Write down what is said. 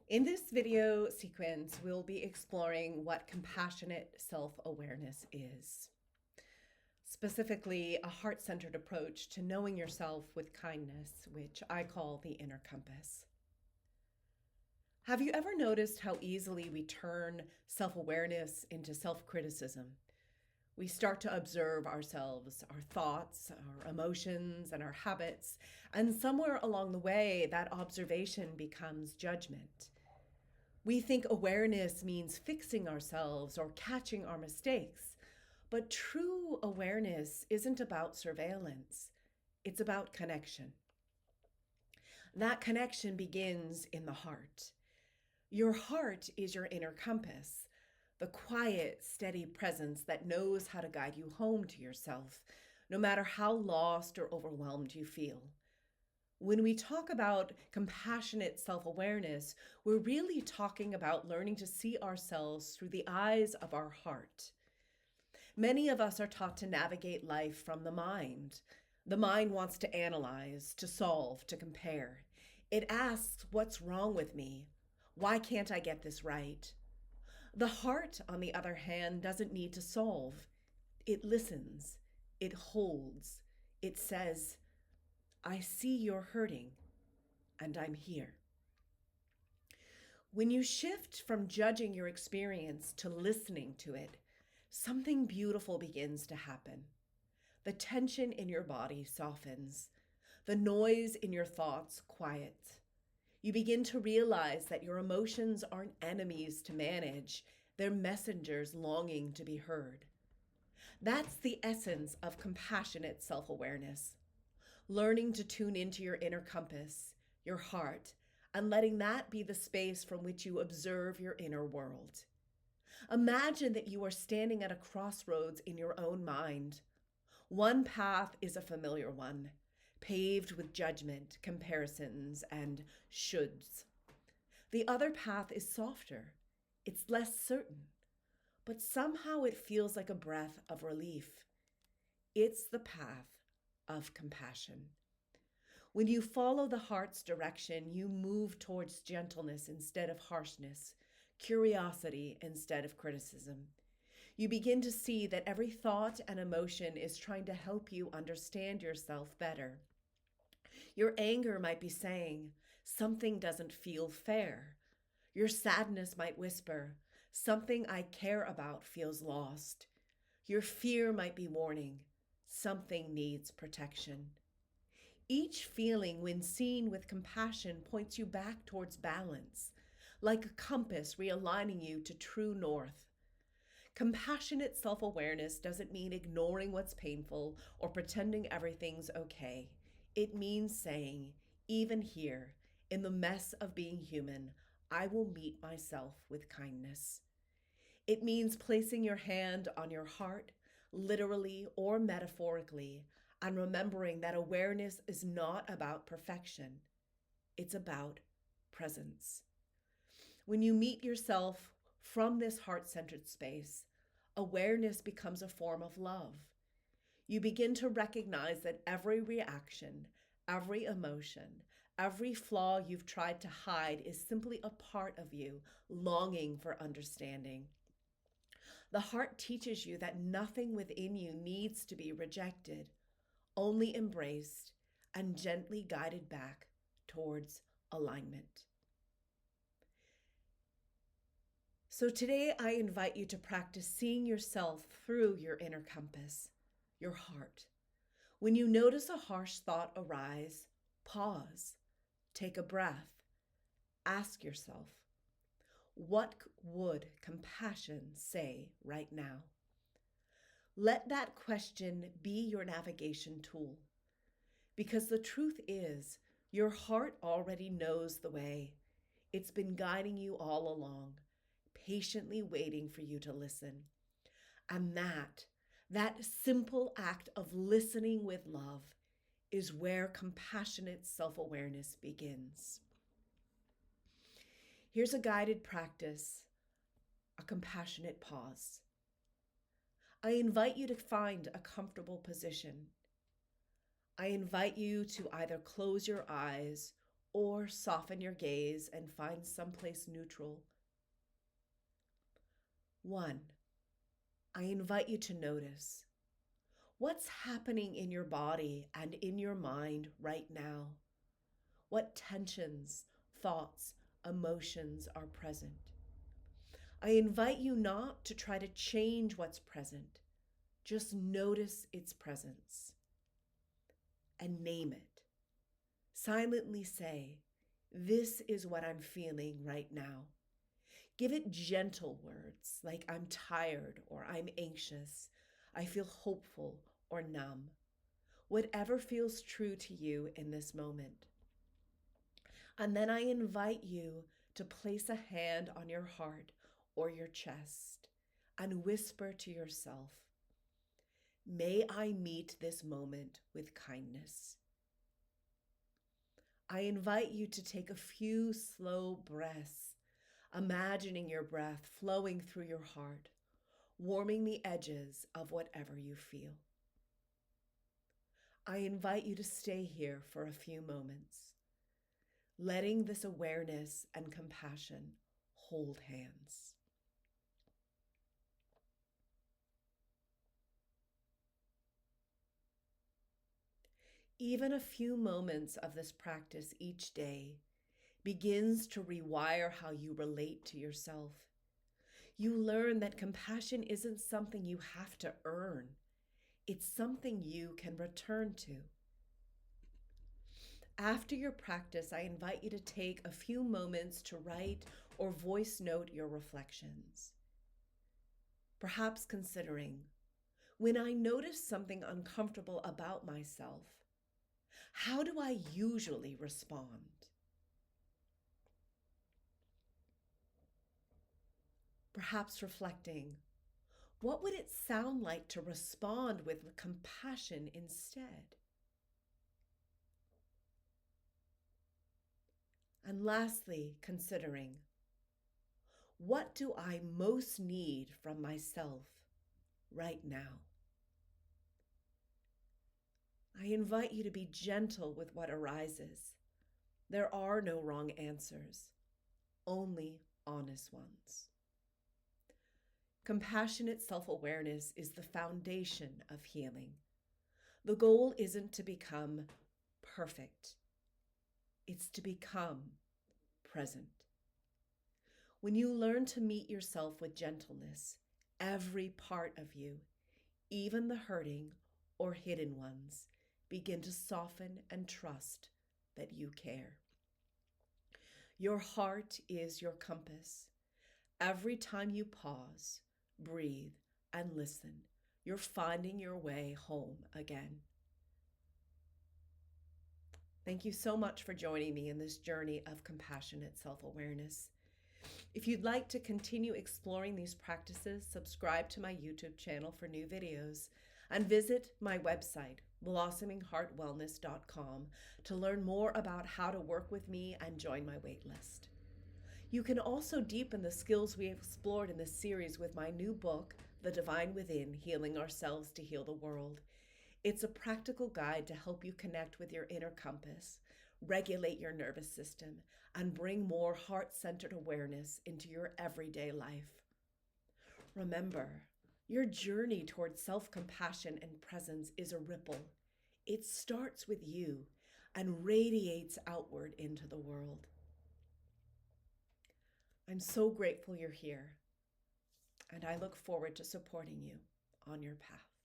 In this video sequence, we'll be exploring what compassionate self-awareness is. Specifically, a heart-centered approach to knowing yourself with kindness, which I call the inner compass. Have you ever noticed how easily we turn self-awareness into self-criticism? We start to observe ourselves, our thoughts, our emotions, and our habits, and somewhere along the way, that observation becomes judgment. We think awareness means fixing ourselves or catching our mistakes, but true awareness isn't about surveillance, it's about connection. That connection begins in the heart. Your heart is your inner compass, the quiet, steady presence that knows how to guide you home to yourself, no matter how lost or overwhelmed you feel. When we talk about compassionate self-awareness, we're really talking about learning to see ourselves through the eyes of our heart. Many of us are taught to navigate life from the mind. The mind wants to analyze, to solve, to compare. It asks, what's wrong with me? Why can't I get this right? The heart, on the other hand, doesn't need to solve. It listens. It holds. It says, I see you're hurting, and I'm here. When you shift from judging your experience to listening to it, something beautiful begins to happen. The tension in your body softens. The noise in your thoughts quiets. You begin to realize that your emotions aren't enemies to manage, they're messengers longing to be heard. That's the essence of compassionate self-awareness. Learning to tune into your inner compass, your heart, and letting that be the space from which you observe your inner world. Imagine that you are standing at a crossroads in your own mind. One path is a familiar one, paved with judgment, comparisons, and shoulds. The other path is softer. It's less certain, but somehow it feels like a breath of relief. It's the path of compassion. When you follow the heart's direction, you move towards gentleness instead of harshness, curiosity instead of criticism. You begin to see that every thought and emotion is trying to help you understand yourself better. Your anger might be saying, something doesn't feel fair. Your sadness might whisper, something I care about feels lost. Your fear might be warning, something needs protection. Each feeling, when seen with compassion, points you back towards balance, like a compass realigning you to true north. Compassionate self-awareness doesn't mean ignoring what's painful or pretending everything's okay. It means saying, even here, in the mess of being human, I will meet myself with kindness. It means placing your hand on your heart, literally or metaphorically, and remembering that awareness is not about perfection. It's about presence. When you meet yourself from this heart-centered space, awareness becomes a form of love. You begin to recognize that every reaction, every emotion, every flaw you've tried to hide is simply a part of you longing for understanding. The heart teaches you that nothing within you needs to be rejected, only embraced and gently guided back towards alignment. So today I invite you to practice seeing yourself through your inner compass, your heart. When you notice a harsh thought arise, pause, take a breath, ask yourself, what would compassion say right now? Let that question be your navigation tool, because the truth is, your heart already knows the way. It's been guiding you all along, patiently waiting for you to listen. And that simple act of listening with love is where compassionate self-awareness begins. Here's a guided practice, a compassionate pause. I invite you to find a comfortable position. I invite you to either close your eyes or soften your gaze and find someplace neutral. 1. I invite you to notice what's happening in your body and in your mind right now. What tensions, thoughts, emotions are present. I invite you not to try to change what's present. Just notice its presence and name it. Silently say, "This is what I'm feeling right now." Give it gentle words like "I'm tired" or "I'm anxious," "I feel hopeful" or "numb." Whatever feels true to you in this moment. And then I invite you to place a hand on your heart or your chest and whisper to yourself, "May I meet this moment with kindness." I invite you to take a few slow breaths, imagining your breath flowing through your heart, warming the edges of whatever you feel. I invite you to stay here for a few moments, letting this awareness and compassion hold hands. Even a few moments of this practice each day begins to rewire how you relate to yourself. You learn that compassion isn't something you have to earn. It's something you can return to. After your practice, I invite you to take a few moments to write or voice note your reflections. Perhaps considering, when I notice something uncomfortable about myself, how do I usually respond? Perhaps reflecting, what would it sound like to respond with compassion instead? And lastly, considering, what do I most need from myself right now? I invite you to be gentle with what arises. There are no wrong answers, only honest ones. Compassionate self-awareness is the foundation of healing. The goal isn't to become perfect. It's to become present. When you learn to meet yourself with gentleness, every part of you, even the hurting or hidden ones, begin to soften and trust that you care. Your heart is your compass. Every time you pause, breathe, and listen, you're finding your way home again. Thank you so much for joining me in this journey of compassionate self-awareness. If you'd like to continue exploring these practices, subscribe to my YouTube channel for new videos and visit my website, blossomingheartwellness.com, to learn more about how to work with me and join my waitlist. You can also deepen the skills we explored in this series with my new book, The Divine Within: Healing Ourselves to Heal the World. It's a practical guide to help you connect with your inner compass, regulate your nervous system, and bring more heart-centered awareness into your everyday life. Remember, your journey towards self-compassion and presence is a ripple. It starts with you and radiates outward into the world. I'm so grateful you're here, and I look forward to supporting you on your path.